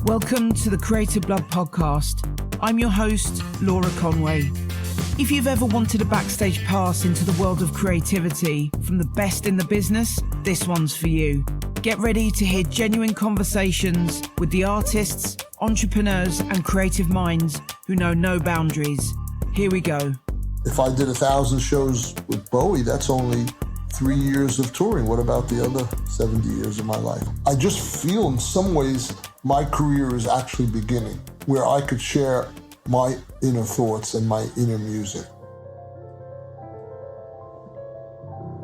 Welcome to the Creative Blood podcast. I'm your host, Laura Conway. If you've ever wanted a backstage pass into the world of creativity from the best in the business, this one's for you. Get ready to hear genuine conversations with the artists, entrepreneurs and creative minds who know no boundaries. Here we go. If I did 1,000 shows with Bowie, that's only 3 years of touring. What about the other 70 years of my life? I just feel in some ways my career is actually beginning, where I could share my inner thoughts and my inner music.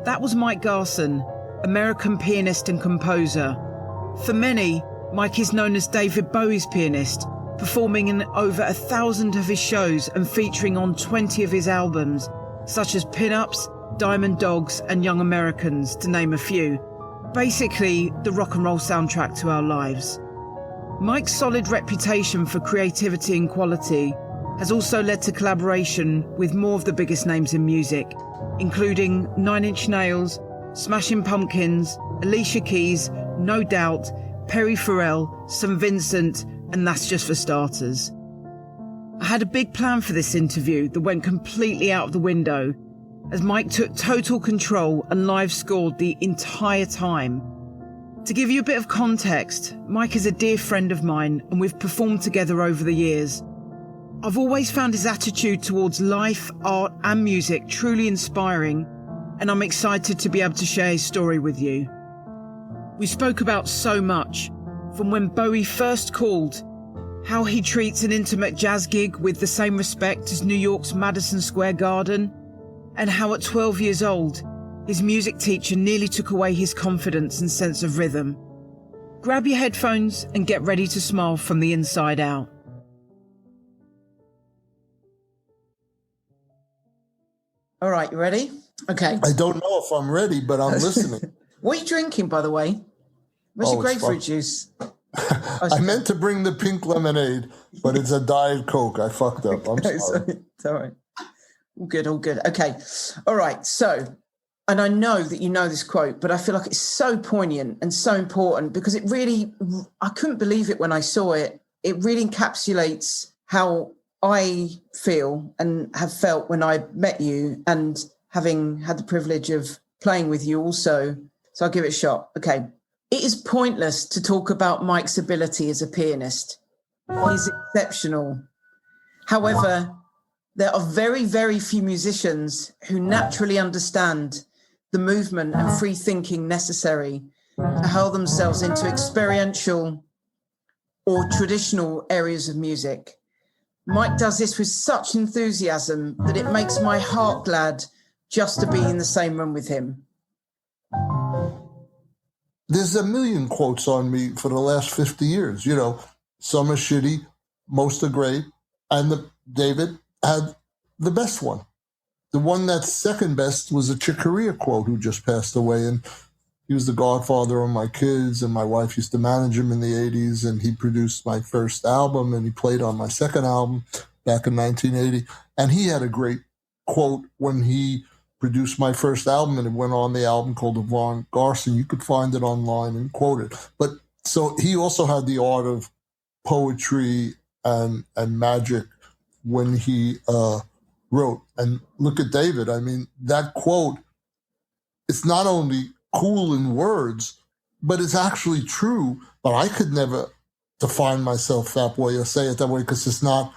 That was Mike Garson, American pianist and composer. For many, Mike is known as David Bowie's pianist, performing in over 1,000 of his shows and featuring on 20 of his albums, such as Pin-Ups, Diamond Dogs and Young Americans, to name a few. Basically, the rock and roll soundtrack to our lives. Mike's solid reputation for creativity and quality has also led to collaboration with more of the biggest names in music, including 9 Inch Nails, Smashing Pumpkins, Alicia Keys, No Doubt, Perry Farrell, St. Vincent, and that's just for starters. I had a big plan for this interview that went completely out of the window, as Mike took total control and live scored the entire time. To give you a bit of context, Mike is a dear friend of mine and we've performed together over the years. I've always found his attitude towards life, art and music truly inspiring, and I'm excited to be able to share his story with you. We spoke about so much, from when Bowie first called, how he treats an intimate jazz gig with the same respect as New York's Madison Square Garden, and how at 12 years old, his music teacher nearly took away his confidence and sense of rhythm. Grab your headphones and get ready to smile from the inside out. All right, you ready? Okay. I don't know if I'm ready, but I'm listening. What are you drinking, by the way? Where's your grapefruit juice? I meant to bring the pink lemonade, but it's a Diet Coke. I fucked up. I'm sorry. It's all right. All good, all good. Okay. All right. So, and I know that you know this quote, but I feel like it's so poignant and so important because it really, I couldn't believe it when I saw it. It really encapsulates how I feel and have felt when I met you and having had the privilege of playing with you also. So I'll give it a shot. Okay. It is pointless to talk about Mike's ability as a pianist. He's exceptional. However, there are very, very few musicians who naturally understand the movement and free thinking necessary to hurl themselves into experiential or traditional areas of music. Mike does this with such enthusiasm that it makes my heart glad just to be in the same room with him. There's a million quotes on me for the last 50 years. You know, some are shitty, most are great, and David had the best one. The one that's second best was a Chick Corea quote who just passed away, and he was the godfather of my kids, and my wife used to manage him in the 80s, and he produced my first album, and he played on my second album back in 1980. And he had a great quote when he produced my first album, and it went on the album called Mike Garson. You could find it online and quote it. But so he also had the art of poetry and magic when he wrote. And look at David. I mean, that quote, it's not only cool in words, but it's actually true. But I could never define myself that way or say it that way because it's not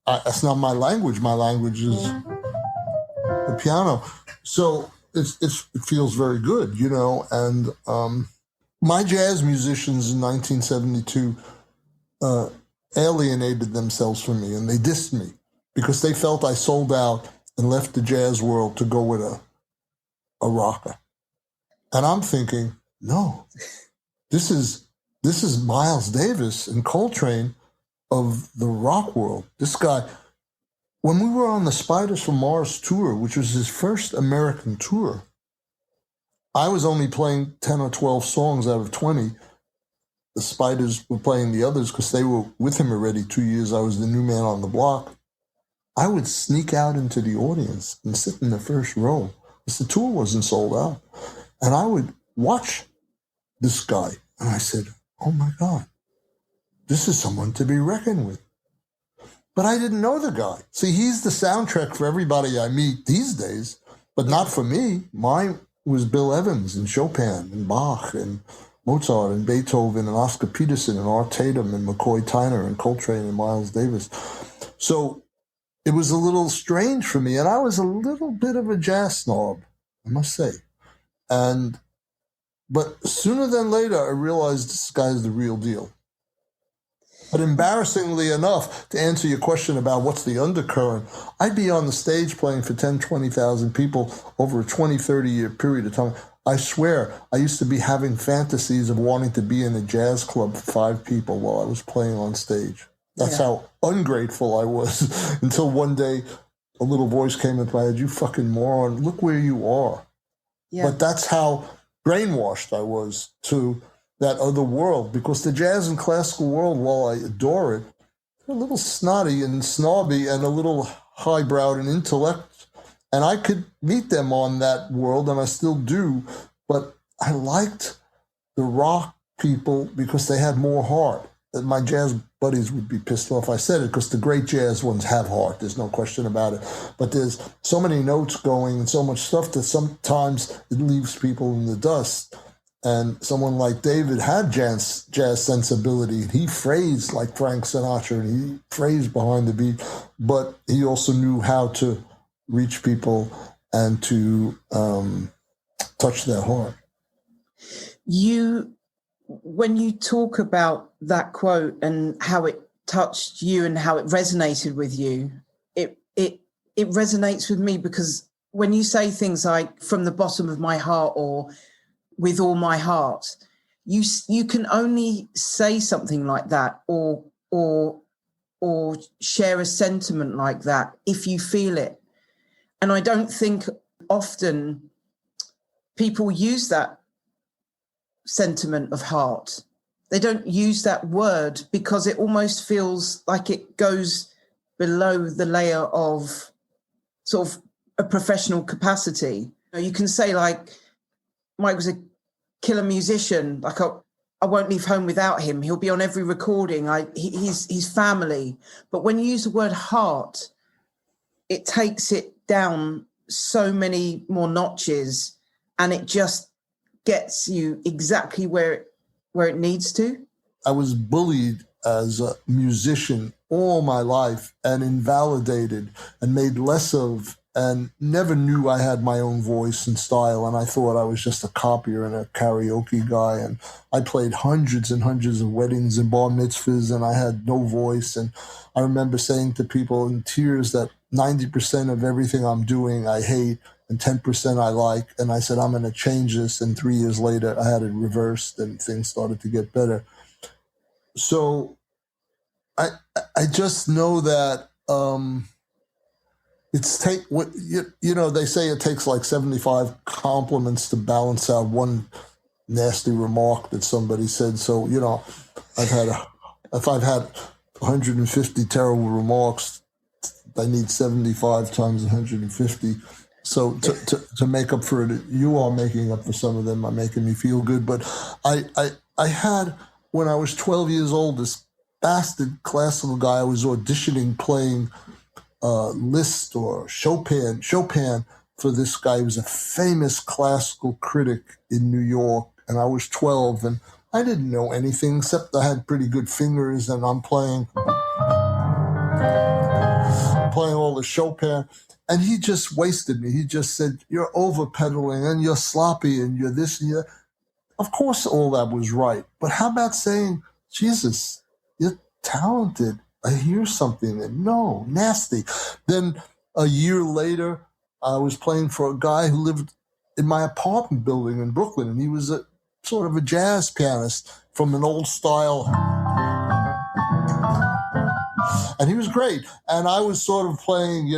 it's not my language. My language is the piano. So it feels very good, you know. And my jazz musicians in 1972 alienated themselves from me, and they dissed me because they felt I sold out and left the jazz world to go with a rocker. And I'm thinking, no, this is Miles Davis and Coltrane of the rock world. This guy, when we were on the Spiders from Mars tour, which was his first American tour, I was only playing 10 or 12 songs out of 20. The Spiders were playing the others because they were with him already 2 years. I was the new man on the block. I would sneak out into the audience and sit in the first row because the tour wasn't sold out. And I would watch this guy. And I said, oh my God, this is someone to be reckoned with. But I didn't know the guy. See, he's the soundtrack for everybody I meet these days, but not for me. Mine was Bill Evans and Chopin and Bach and Mozart and Beethoven and Oscar Peterson and Art Tatum and McCoy Tyner and Coltrane and Miles Davis. So it was a little strange for me, and I was a little bit of a jazz snob, I must say. But sooner than later, I realized this guy's the real deal. But embarrassingly enough, to answer your question about what's the undercurrent, I'd be on the stage playing for 10, 20,000 people over a 20, 30-year period of time. I swear, I used to be having fantasies of wanting to be in a jazz club for 5 people while I was playing on stage. That's how ungrateful I was until one day a little voice came into my head, you fucking moron, look where you are. Yeah. But that's how brainwashed I was to that other world, because the jazz and classical world, while I adore it, a little snotty and snobby and a little highbrowed in intellect. And I could meet them on that world, and I still do. But I liked the rock people because they had more heart. My jazz buddies would be pissed off I said it, because the great jazz ones have heart. There's no question about it. But there's so many notes going and so much stuff that sometimes it leaves people in the dust. And someone like David had jazz sensibility. He phrased like Frank Sinatra, and he phrased behind the beat, but he also knew how to reach people and to touch their heart. When you talk about that quote and how it touched you and how it resonated with you, it resonates with me, because when you say things like from the bottom of my heart or with all my heart, you can only say something like that or share a sentiment like that if you feel it. And I don't think often people use that sentiment of heart. They don't use that word because it almost feels like it goes below the layer of sort of a professional capacity. You can say like, Mike was a killer musician. Like I won't leave home without him. He'll be on every recording. He's family. But when you use the word heart, it takes it down so many more notches, and it just gets you exactly where it needs to. I was bullied as a musician all my life and invalidated and made less of, and never knew I had my own voice and style. And I thought I was just a copier and a karaoke guy. And I played hundreds and hundreds of weddings and bar mitzvahs, and I had no voice. And I remember saying to people in tears that 90% of everything I'm doing I hate and 10% I like. And I said, I'm going to change this. And 3 years later, I had it reversed and things started to get better. So I just know that they say it takes like 75 compliments to balance out one nasty remark that somebody said. So, if I've had 150 terrible remarks, I need 75 times 150. So to make up for it, you are making up for some of them. Are making me feel good. But I had, when I was 12 years old, this bastard classical guy I was auditioning playing Liszt or Chopin for this guy who was a famous classical critic in New York. And I was 12 and I didn't know anything except I had pretty good fingers, and I'm playing all the Chopin. And he just wasted me. He just said, you're over-pedaling and you're sloppy and you're this and you're... Of course, all that was right. But how about saying, Jesus, you're talented. I hear something. And no, nasty. Then a year later, I was playing for a guy who lived in my apartment building in Brooklyn. And he was a sort of a jazz pianist from an old style. And he was great. And I was sort of playing,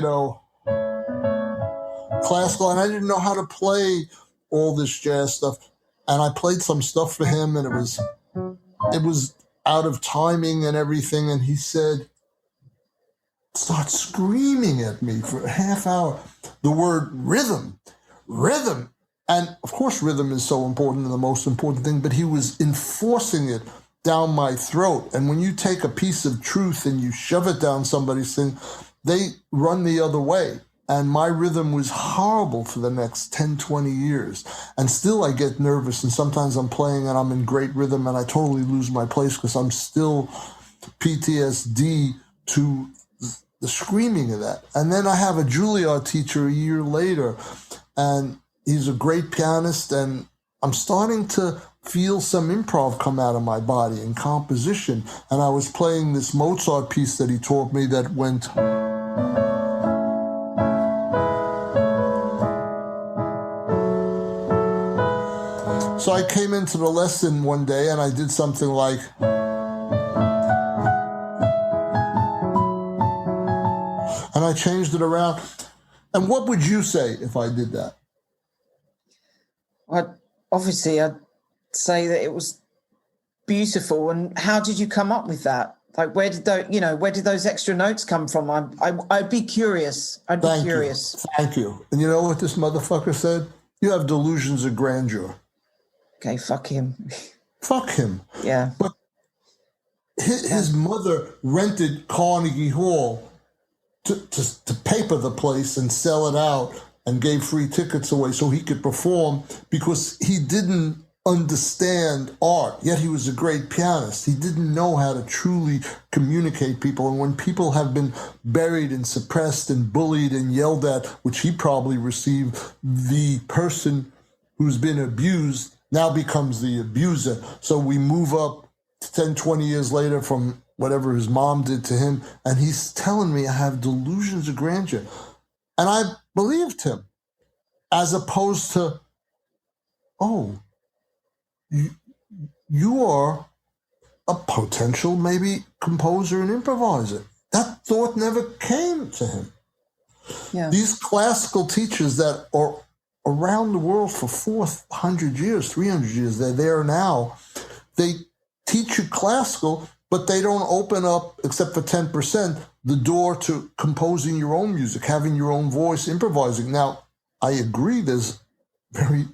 classical, and I didn't know how to play all this jazz stuff. And I played some stuff for him, and it was out of timing and everything. And he said, start screaming at me for a half hour, the word rhythm. And of course, rhythm is so important and the most important thing, but he was enforcing it down my throat. And when you take a piece of truth and you shove it down somebody's thing, they run the other way. And my rhythm was horrible for the next 10, 20 years. And still I get nervous, and sometimes I'm playing and I'm in great rhythm and I totally lose my place because I'm still PTSD to the screaming of that. And then I have a Juilliard teacher a year later, and he's a great pianist, and I'm starting to feel some improv come out of my body and composition. And I was playing this Mozart piece that he taught me that went... So I came into the lesson one day and I did something like... And I changed it around. And what would you say if I did that? Obviously, I'd say that it was beautiful. And how did you come up with that? Like, where did those extra notes come from? I'd be curious. Thank you. And you know what this motherfucker said? You have delusions of grandeur. Okay, fuck him. Fuck him. Yeah. But his mother rented Carnegie Hall to paper the place and sell it out, and gave free tickets away so he could perform, because he didn't understand art, yet he was a great pianist. He didn't know how to truly communicate people. And when people have been buried and suppressed and bullied and yelled at, which he probably received, the person who's been abused now becomes the abuser. So we move up 10, 20 years later from whatever his mom did to him, and he's telling me I have delusions of grandeur. And I believed him, as opposed to, oh, you are a potential maybe composer and improviser. That thought never came to him. Yeah. These classical teachers that are around the world for 400 years, 300 years, they're there now. They teach you classical, but they don't open up, except for 10%, the door to composing your own music, having your own voice, improvising. Now, I agree there's very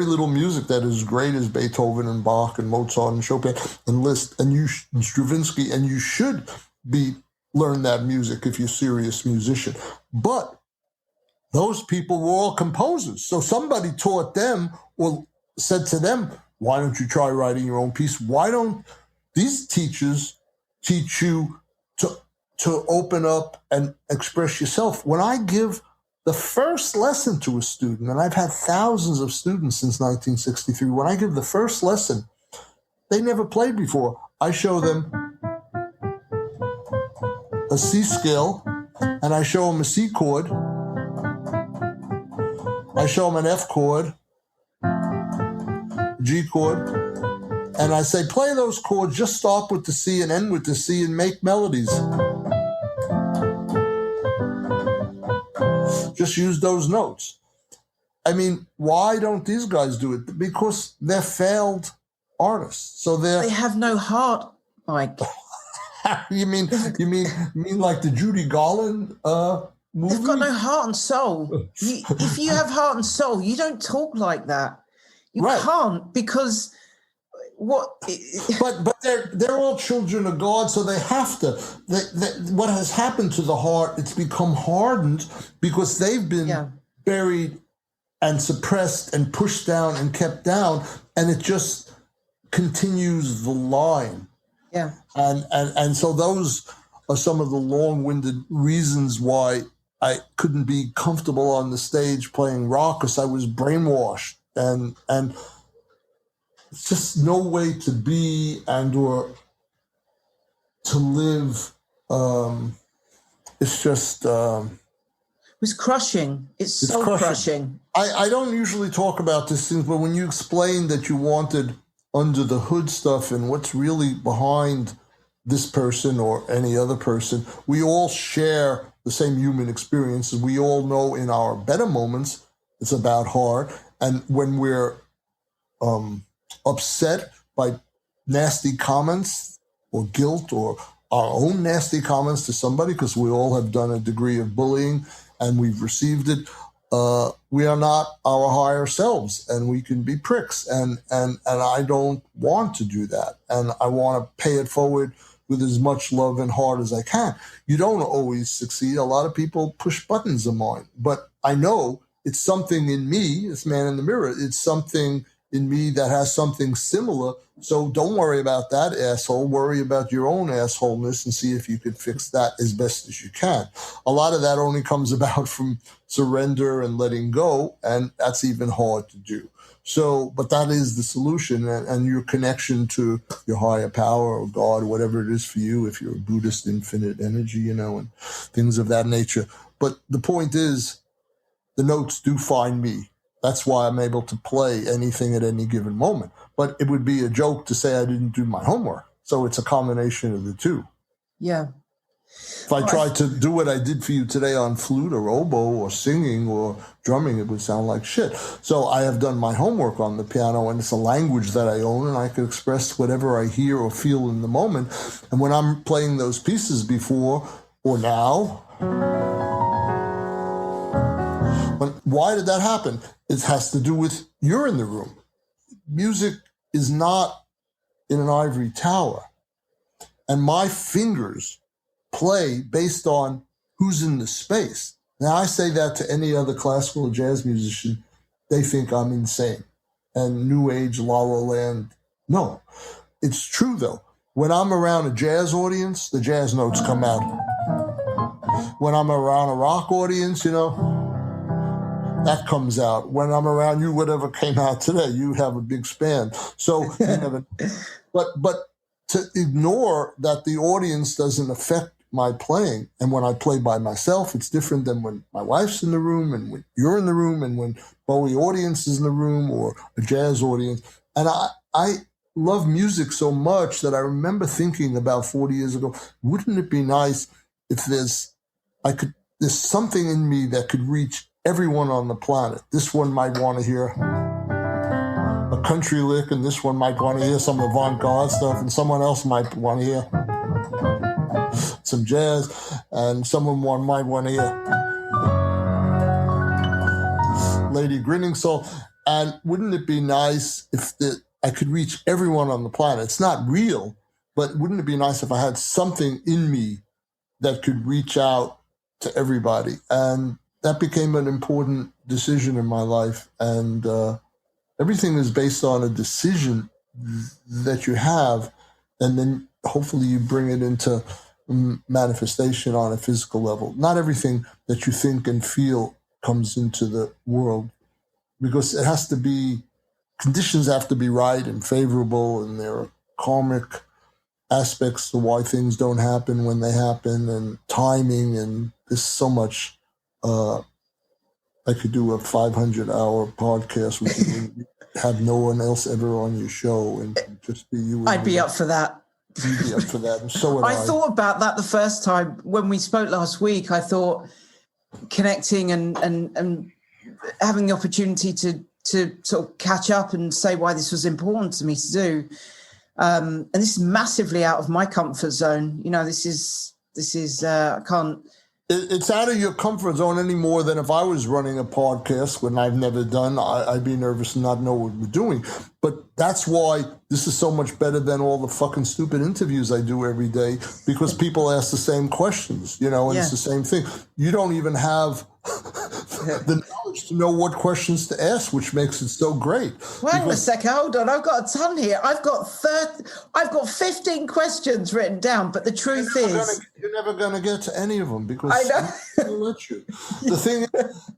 little music that is great as Beethoven and Bach and Mozart and Chopin and Liszt and Stravinsky, and you should learn that music if you're a serious musician. But those people were all composers. So somebody taught them or said to them, why don't you try writing your own piece? Why don't these teachers teach you to open up and express yourself? When I give the first lesson to a student, and I've had thousands of students since 1963, when I give the first lesson, they never played before. I show them a C scale, and I show them a C chord. I show them an F chord, G chord, and I say, play those chords, just start with the C and end with the C and make melodies. Just use those notes. I mean, why don't these guys do it? Because they're failed artists. So they have no heart, Mike. You mean like the Judy Garland movie? They've got no heart and soul. If you have heart and soul, you don't talk like that. You can't, because what? But they're all children of God, so they have to. What has happened to the heart? It's become hardened because they've been buried and suppressed and pushed down and kept down, and it just continues the line. Yeah. And so those are some of the long-winded reasons why I couldn't be comfortable on the stage playing rock, because I was brainwashed, and it's just no way to be and or to live. It's just it was crushing. It's so crushing. I don't usually talk about these things, but when you explain that you wanted under the hood stuff and what's really behind this person or any other person, we all share the same human experiences. We all know in our better moments it's about heart, and when we're upset by nasty comments or guilt or our own nasty comments to somebody, because we all have done a degree of bullying and we've received it. we are not our higher selves, and we can be pricks. And I don't want to do that. And I want to pay it forward with as much love and heart as I can. You don't always succeed. A lot of people push buttons of mine, but I know it's something in me, this man in the mirror, it's something in me that has something similar. So don't worry about that asshole. Worry about your own assholeness and see if you can fix that as best as you can. A lot of that only comes about from surrender and letting go, and that's even hard to do. So, but that is the solution, and your connection to your higher power or God, whatever it is for you, if you're a Buddhist, infinite energy, and things of that nature. But the point is, the notes do find me. That's why I'm able to play anything at any given moment. But it would be a joke to say I didn't do my homework. So it's a combination of the two. Yeah. If I tried to do what I did for you today on flute or oboe or singing or drumming, it would sound like shit. So I have done my homework on the piano, and it's a language that I own, and I can express whatever I hear or feel in the moment. And when I'm playing those pieces before or now, why did that happen? It has to do with you're in the room. Music is not in an ivory tower. And my fingers play based on who's in the space. Now, I say that to any other classical or jazz musician, they think I'm insane. And New Age, La La Land. No, it's true, though. When I'm around a jazz audience, the jazz notes come out. When I'm around a rock audience, that comes out. When I'm around you, whatever came out today, you have a big span. So, but to ignore that the audience doesn't affect my playing, and when I play by myself, it's different than when my wife's in the room, and when you're in the room, and when Bowie audience is in the room, or a jazz audience. And I love music so much that I remember thinking about 40 years ago, wouldn't it be nice if there's something in me that could reach everyone on the planet. This one might want to hear a country lick, and this one might want to hear some avant-garde stuff, and someone else might want to hear some jazz, and someone might want to hear Lady Grinning Soul. And wouldn't it be nice if I could reach everyone on the planet? It's not real, but wouldn't it be nice if I had something in me that could reach out to everybody? And that became an important decision in my life. And everything is based on a decision that you have, and then hopefully you bring it into manifestation on a physical level. Not everything that you think and feel comes into the world, because it has to be, conditions have to be right and favorable, and there are karmic aspects to why things don't happen when they happen, and timing, and there's so much. I could do a 500-hour podcast with you, have no one else ever on your show, and just be you. I'd be up for that. You'd be up for that, and so would I. I thought about that the first time when we spoke last week. I thought connecting and having the opportunity to sort of catch up and say why this was important to me to do. And this is massively out of my comfort zone. This is I can't. It's out of your comfort zone any more than if I was running a podcast, when I've never done. I'd be nervous and not know what we're doing. But that's why this is so much better than all the fucking stupid interviews I do every day, because people ask the same questions, and It's the same thing. You don't even have the knowledge to know what questions to ask, which makes it so great. Wait a second, hold on. I've got a ton here. I've got 15 questions written down, but the truth is, you're never going to get to any of them, because I know. I'll let you. The thing is,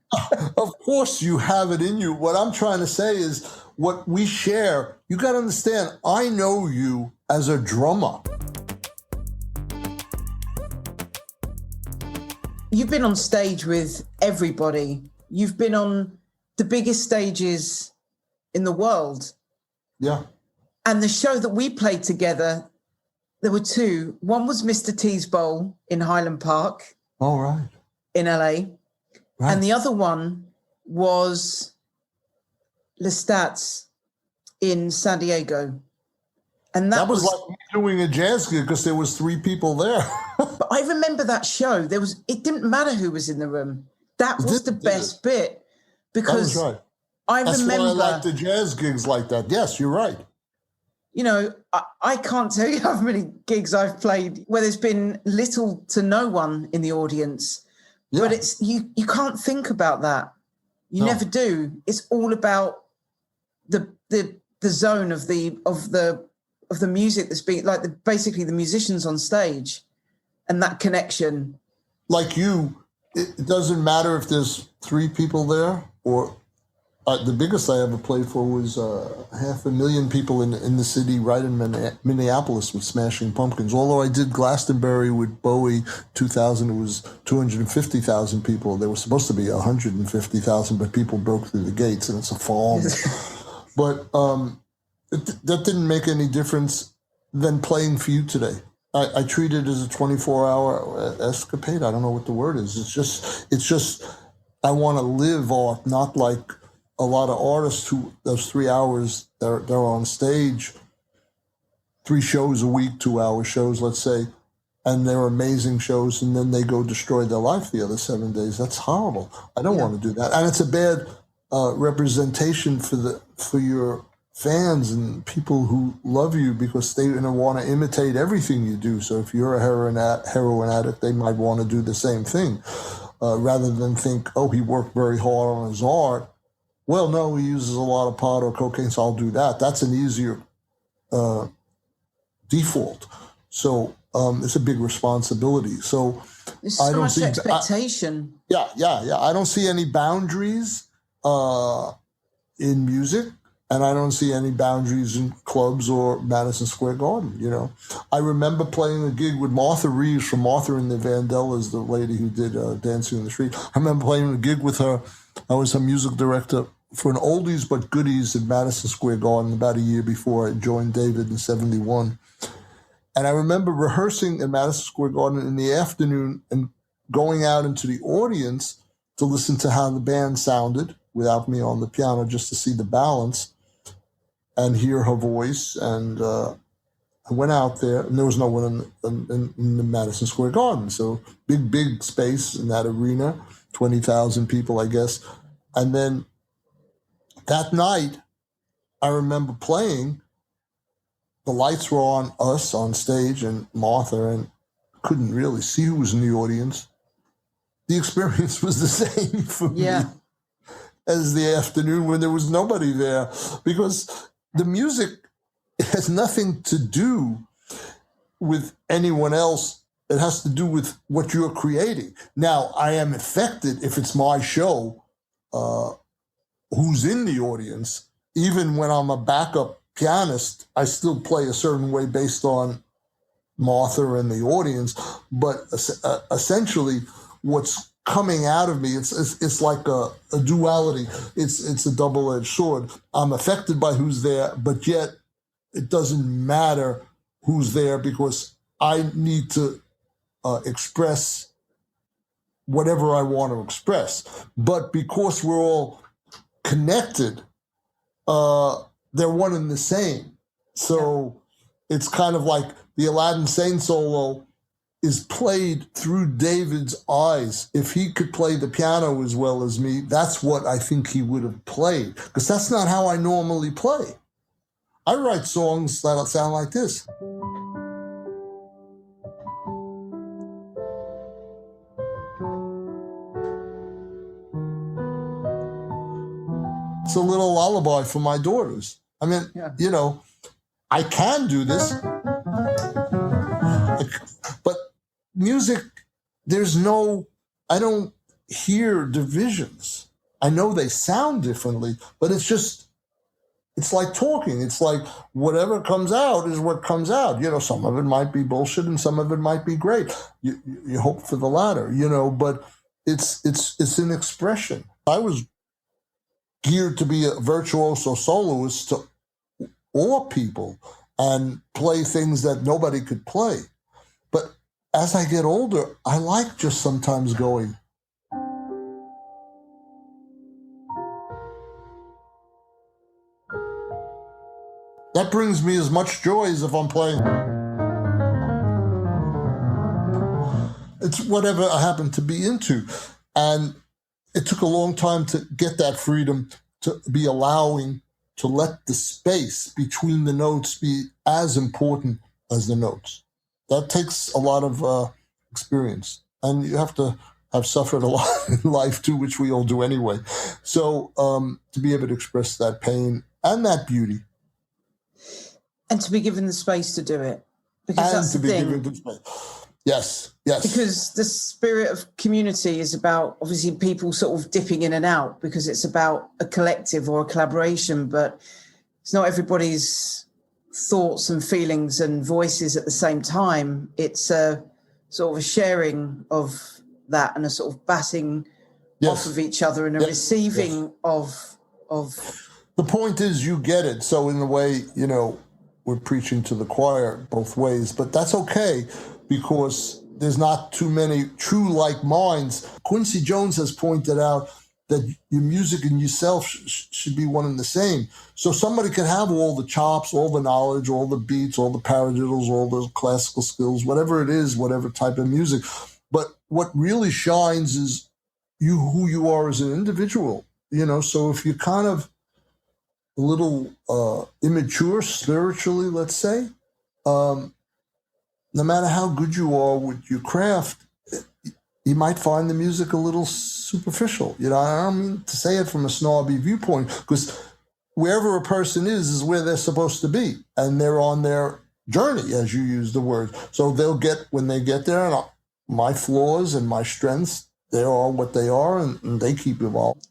of course you have it in you. What I'm trying to say is, what we share, you got to understand, I know you as a drummer. You've been on stage with everybody. You've been on the biggest stages in the world. Yeah. And the show that we played together, there were two. One was Mr. T's Bowl in Highland Park. All right. In LA. Right. And the other one was Lestat's in San Diego. And that was like me doing a jazz gig, because there was 3 people there. But I remember that show. It didn't matter who was in the room. That was the best bit. because that was right. I That's remember. why I like the jazz gigs like that. Yes, you're right. You know, I can't tell you how many gigs I've played where there's been little to no one in the audience, but it's you can't think about that. You never do. It's all about the zone of the music that's being like basically the musicians on stage and that connection. Like you, it doesn't matter if there's 3 people there or. The biggest I ever played for was 500,000 people in the city, right in Minneapolis with Smashing Pumpkins. Although I did Glastonbury with Bowie 2000, it was 250,000 people. There was supposed to be 150,000, but people broke through the gates, and it's a fall. But that didn't make any difference than playing for you today. I treat it as a 24-hour escapade. I don't know what the word is. It's just I want to live art, not like a lot of artists who those 3 hours they're on stage, 3 shows a week, 2-hour shows, let's say, and they're amazing shows, and then they go destroy their life the other 7 days. That's horrible. I don't want to do that, and it's a bad representation for your fans and people who love you because they want to imitate everything you do. So if you're a heroin addict, they might want to do the same thing, rather than think, oh, he worked very hard on his art. Well, no, he uses a lot of pot or cocaine, so I'll do that. That's an easier default. So it's a big responsibility. So there's so much expectation. I don't see any boundaries in music, and I don't see any boundaries in clubs or Madison Square Garden. You know, I remember playing a gig with Martha Reeves from Martha and the Vandellas, the lady who did Dancing in the Street. I remember playing a gig with her. I was her music director for an oldies but goodies at Madison Square Garden about a year before I joined David in 71. And I remember rehearsing at Madison Square Garden in the afternoon and going out into the audience to listen to how the band sounded without me on the piano, just to see the balance and hear her voice. And I went out there, and there was no one in the Madison Square Garden. So big space in that arena, 20,000 people, I guess. And then that night, I remember playing. The lights were on us on stage and Martha, and couldn't really see who was in the audience. The experience was the same for me as the afternoon when there was nobody there, because the music has nothing to do with anyone else. It has to do with what you're creating. Now, I am affected if it's my show, who's in the audience. Even when I'm a backup pianist, I still play a certain way based on Martha and the audience. But essentially, what's coming out of me, it's like a duality. It's a double-edged sword. I'm affected by who's there, but yet it doesn't matter who's there because I need to express whatever I want to express. But because we're all connected, they're one and the same. So it's kind of like the Aladdin Sane solo is played through David's eyes. If he could play the piano as well as me, that's what I think he would have played, because that's not how I normally play. I write songs that sound like this. It's a little lullaby for my daughters. I mean, you know, I can do this, but music, I don't hear divisions. I know they sound differently, but it's like talking. It's like whatever comes out is what comes out. You know, some of it might be bullshit and some of it might be great. You hope for the latter, you know, but it's an expression. I was geared to be a virtuoso soloist to awe people and play things that nobody could play. But as I get older, I like just sometimes going. That brings me as much joy as if I'm playing. It's whatever I happen to be into. And it took a long time to get that freedom to be allowing to let the space between the notes be as important as the notes. That takes a lot of experience, and you have to have suffered a lot in life too, which we all do anyway. So to be able to express that pain and that beauty. And to be given the space to do it. Because And that's to the be thing. given the space. Yes, yes. Because the spirit of community is about, obviously, people sort of dipping in and out, because it's about a collective or a collaboration, but it's not everybody's thoughts and feelings and voices at the same time. It's a sort of a sharing of that and a sort of batting off of each other and a receiving of. The point is, you get it. So in a way, you know, we're preaching to the choir both ways, but that's okay, because there's not too many true like minds. Quincy Jones has pointed out that your music and yourself should be one and the same. So somebody can have all the chops, all the knowledge, all the beats, all the paradiddles, all the classical skills, whatever it is, whatever type of music. But what really shines is who you are as an individual. You know, so if you're kind of a little immature spiritually, let's say, no matter how good you are with your craft, you might find the music a little superficial. You know, I don't mean to say it from a snobby viewpoint, because wherever a person is where they're supposed to be, and they're on their journey, as you use the word. So they'll get, when they get there, and my flaws and my strengths, they are what they are, and they keep evolving.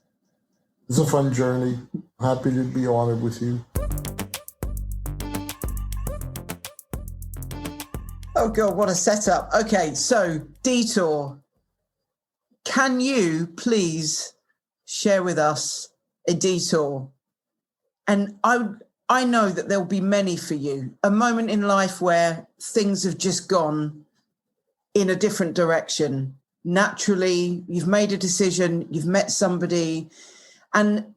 It's a fun journey. Happy to be honored with you. Oh, God, what a setup. Okay, so Detour. Can you please share with us a detour? And I know that there'll be many for you. A moment in life where things have just gone in a different direction. Naturally, you've made a decision, you've met somebody. And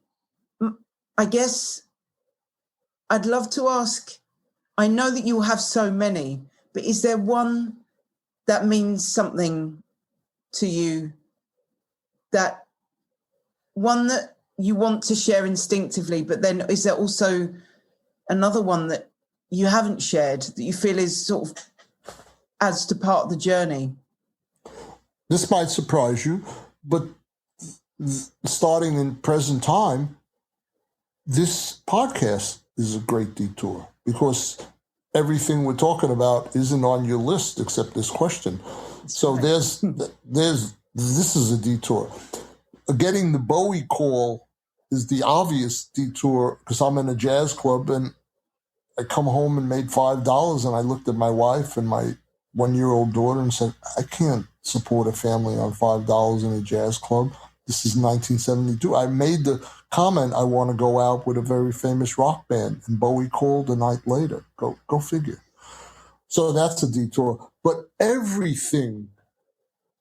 I guess I'd love to ask, I know that you have so many, but is there one that means something to you, that one that you want to share instinctively, but then is there also another one that you haven't shared that you feel is sort of adds to part of the journey? This might surprise you, but starting in present time, this podcast is a great detour, because everything we're talking about isn't on your list except this question. So this is a detour. Getting the Bowie call is the obvious detour, because I'm in a jazz club and I come home and made $5, and I looked at my wife and my 1-year-old daughter and said, I can't support a family on $5 in a jazz club. This is 1972. I made the comment, I want to go out with a very famous rock band, and Bowie called a night later. Go figure. So that's a detour. But everything,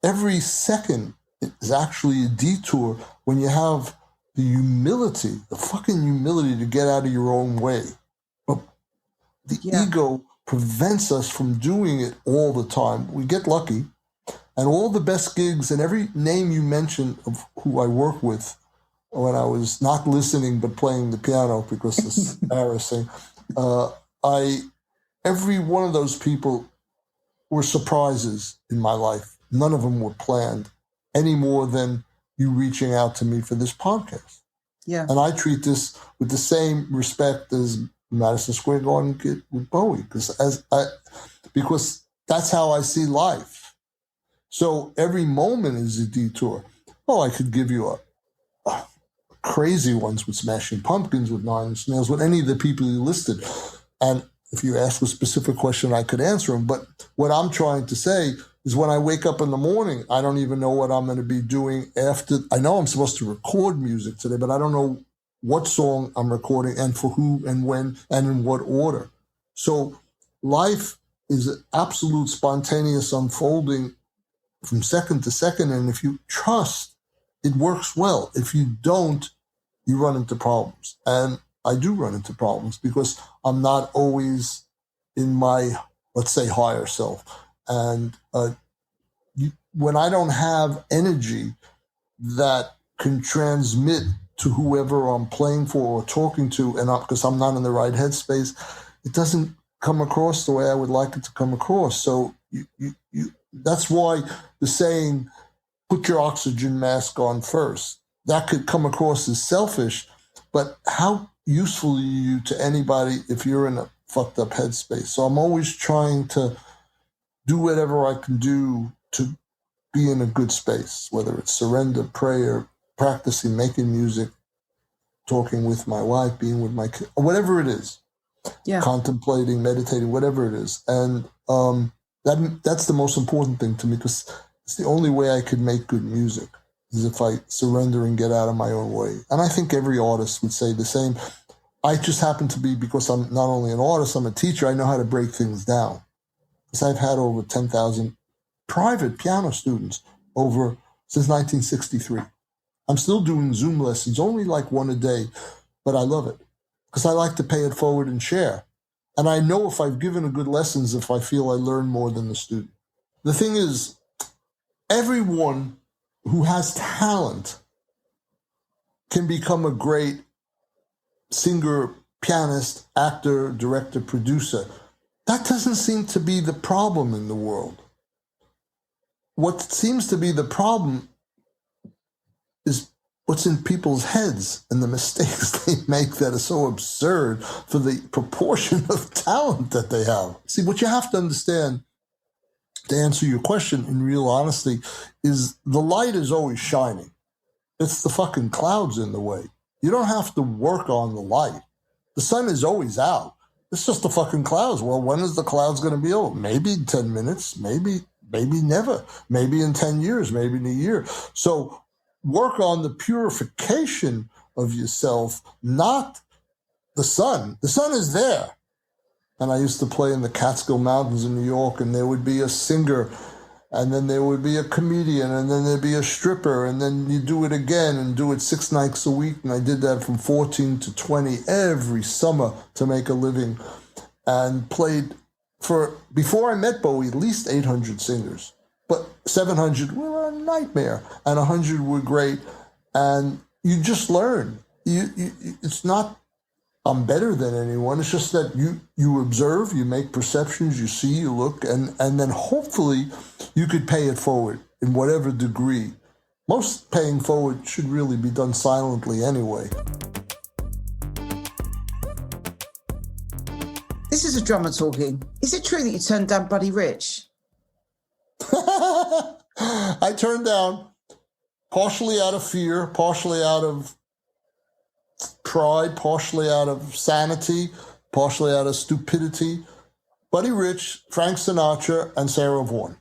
every second is actually a detour when you have the humility, the fucking humility to get out of your own way. But the ego prevents us from doing it all the time. We get lucky. And all the best gigs, and every name you mentioned of who I work with when I was not listening but playing the piano because it's embarrassing, every one of those people were surprises in my life. None of them were planned any more than you reaching out to me for this podcast. Yeah. And I treat this with the same respect as Madison Square Garden did with Bowie, because that's how I see life. So every moment is a detour. Oh, I could give you a crazy ones with Smashing Pumpkins, with Nine Inch Nails, with any of the people you listed. And if you ask a specific question, I could answer them. But what I'm trying to say is, when I wake up in the morning, I don't even know what I'm going to be doing after. I know I'm supposed to record music today, but I don't know what song I'm recording and for who and when and in what order. So life is an absolute spontaneous unfolding from second to second. And if you trust, it works well. If you don't, you run into problems. And I do run into problems because I'm not always in my, let's say, higher self. And when I don't have energy that can transmit to whoever I'm playing for or talking to, and because I'm not in the right headspace, it doesn't come across the way I would like it to come across. So that's why the saying, put your oxygen mask on first, that could come across as selfish, but how useful are you to anybody if you're in a fucked up headspace? So I'm always trying to do whatever I can do to be in a good space, whether it's surrender, prayer, practicing, making music, talking with my wife, being with my kid, whatever it is, contemplating, meditating, whatever it is. And that's the most important thing to me, because it's the only way I could make good music, is if I surrender and get out of my own way. And I think every artist would say the same. I just happen to be, because I'm not only an artist, I'm a teacher, I know how to break things down. Because I've had over 10,000 private piano students since 1963. I'm still doing Zoom lessons, only like one a day, but I love it because I like to pay it forward and share. And I know if I've given a good lessons, if I feel I learn more than the student. The thing is, everyone who has talent can become a great singer, pianist, actor, director, producer. That doesn't seem to be the problem in the world. What seems to be the problem is what's in people's heads and the mistakes they make that are so absurd for the proportion of talent that they have. See, what you have to understand, to answer your question in real honesty, is the light is always shining. It's the fucking clouds in the way. You don't have to work on the light. The sun is always out. It's just the fucking clouds. Well, when is the clouds going to be over? Maybe in 10 minutes, maybe never, maybe in 10 years, maybe in a year. So work on the purification of yourself, not the sun. The sun is there. And I used to play in the Catskill Mountains in New York, and there would be a singer, and then there would be a comedian, and then there'd be a stripper, and then you do it again and do it 6 nights a week. And I did that from 14 to 20 every summer to make a living, and played before I met Bowie, at least 800 singers. But 700 were a nightmare, and 100 were great. And you just learn. It's not I'm better than anyone. It's just that you observe, you make perceptions, you see, you look, and then hopefully you could pay it forward in whatever degree. Most paying forward should really be done silently anyway. This is a drummer talking. Is it true that you turned down Buddy Rich? I turned down, partially out of fear, partially out of pride, partially out of sanity, partially out of stupidity. Buddy Rich, Frank Sinatra, and Sarah Vaughan.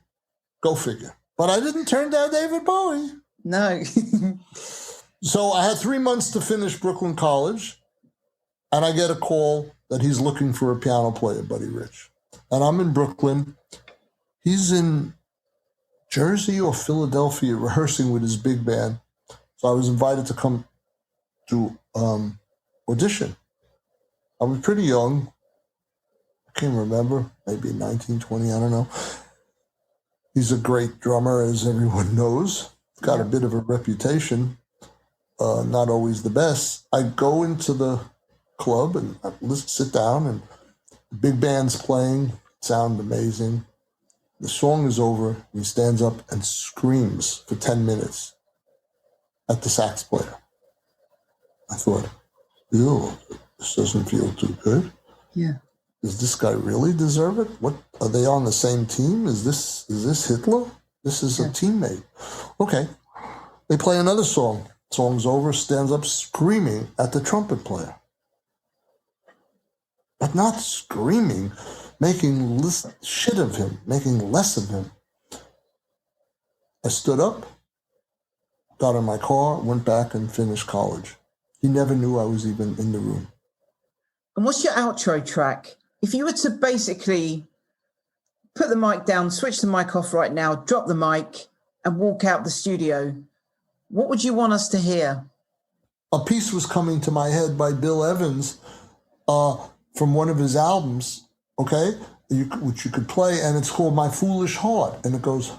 Go figure. But I didn't turn down David Bowie. No. So I had 3 months to finish Brooklyn College, and I get a call that he's looking for a piano player, Buddy Rich. And I'm in Brooklyn. He's in Jersey or Philadelphia rehearsing with his big band. So I was invited to come to audition. I was pretty young. I can't remember, maybe 19, 20, I don't know. He's a great drummer, as everyone knows. Got a bit of a reputation, not always the best. I go into the club and I sit down, and the big band's playing, sound amazing. The song is over, and he stands up and screams for 10 minutes at the sax player. I thought, ew, this doesn't feel too good. Yeah. Does this guy really deserve it? What, are they on the same team? Is this Hitler? This is a teammate. Okay. They play another song. Song's over, stands up screaming at the trumpet player. But not screaming, making shit of him, making less of him. I stood up, got in my car, went back and finished college. He never knew I was even in the room. And what's your outro track? If you were to basically put the mic down, switch the mic off right now, drop the mic and walk out the studio, what would you want us to hear? A piece was coming to my head by Bill Evans from one of his albums, okay, which you could play, and it's called My Foolish Heart, and it goes...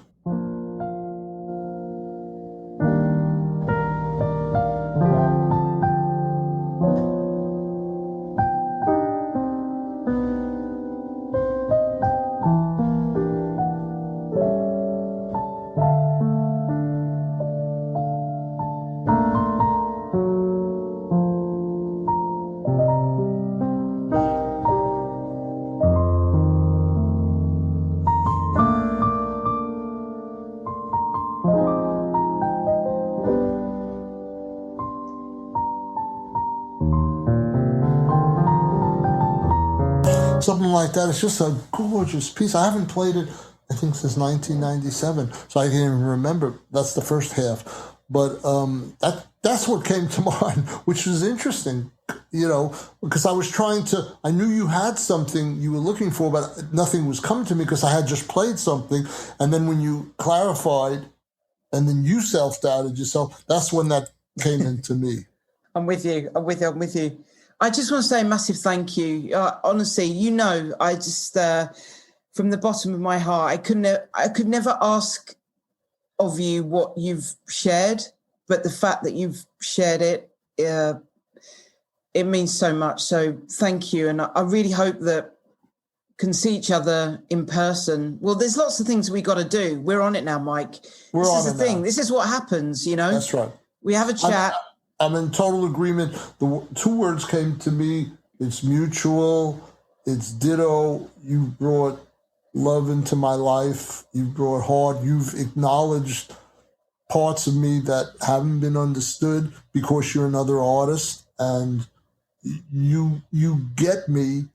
something like that. It's just a gorgeous piece. I haven't played it, I think, since 1997, so I can't even remember. That's the first half. But that's what came to mind, which was interesting, because I knew you had something you were looking for, but nothing was coming to me because I had just played something. And then when you clarified and then you self-doubted yourself, that's when that came into me. I'm with you. I just want to say a massive thank you. Honestly, I just, from the bottom of my heart, I could never ask of you what you've shared, but the fact that you've shared it, it means so much. So thank you. And I really hope that can see each other in person. Well, there's lots of things we got to do. We're on it now, Mike. This is the thing. This is what happens, That's right. We have a chat. I'm in total agreement. The two words came to me. It's mutual. It's ditto. You brought love into my life. You brought heart. You've acknowledged parts of me that haven't been understood because you're another artist, and you get me.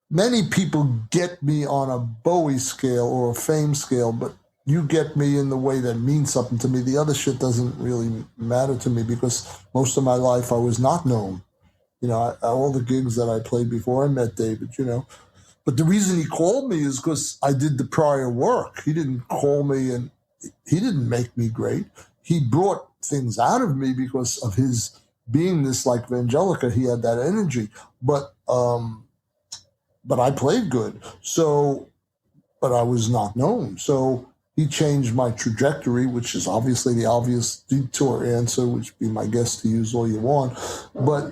Many people get me on a Bowie scale or a fame scale, but you get me in the way that means something to me. The other shit doesn't really matter to me because most of my life I was not known. All the gigs that I played before I met David, But the reason he called me is because I did the prior work. He didn't call me and he didn't make me great. He brought things out of me because of his beingness like Vangelica. He had that energy. But I played good. But I was not known. So he changed my trajectory, which is obviously the obvious detour answer, which would be my guess to use all you want. But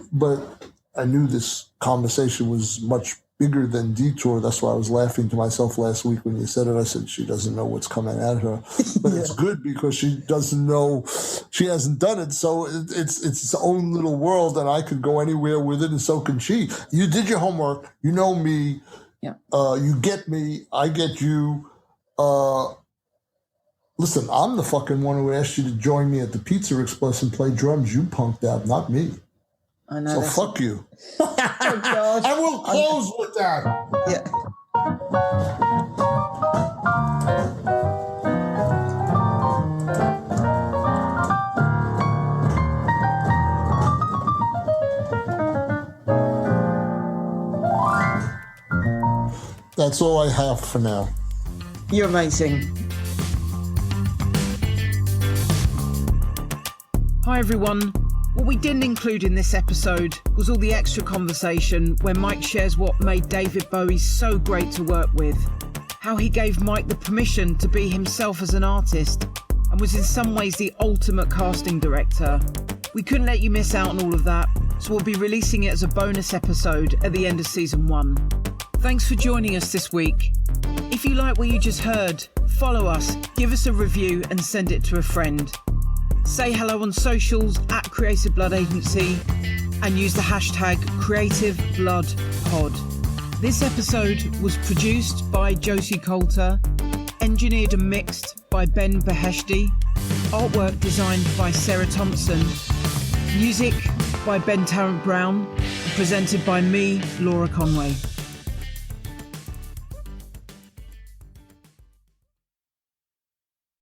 I knew this conversation was much bigger than detour. That's why I was laughing to myself last week when you said it. I said, she doesn't know what's coming at her. But It's good because she doesn't know, she hasn't done it. So it's its own little world, and I could go anywhere with it, and so can she. You did your homework. You know me. Yeah. You get me. I get you. Listen, I'm the fucking one who asked you to join me at the Pizza Express and play drums. You punked out, not me. I know. So fuck you. Oh, God. I will close with that. Yeah. That's all I have for now. You're amazing. Hi everyone. What we didn't include in this episode was all the extra conversation where Mike shares what made David Bowie so great to work with, how he gave Mike the permission to be himself as an artist and was in some ways the ultimate casting director. We couldn't let you miss out on all of that, so we'll be releasing it as a bonus episode at the end of season 1. Thanks for joining us this week. If you like what you just heard, follow us, give us a review and send it to a friend. Say hello on socials at Creative Blood Agency and use the hashtag CreativeBloodPod. This episode was produced by Josie Coulter, engineered and mixed by Ben Beheshti, artwork designed by Sarah Thompson, music by Ben Tarrant Brown, and presented by me, Laura Conway.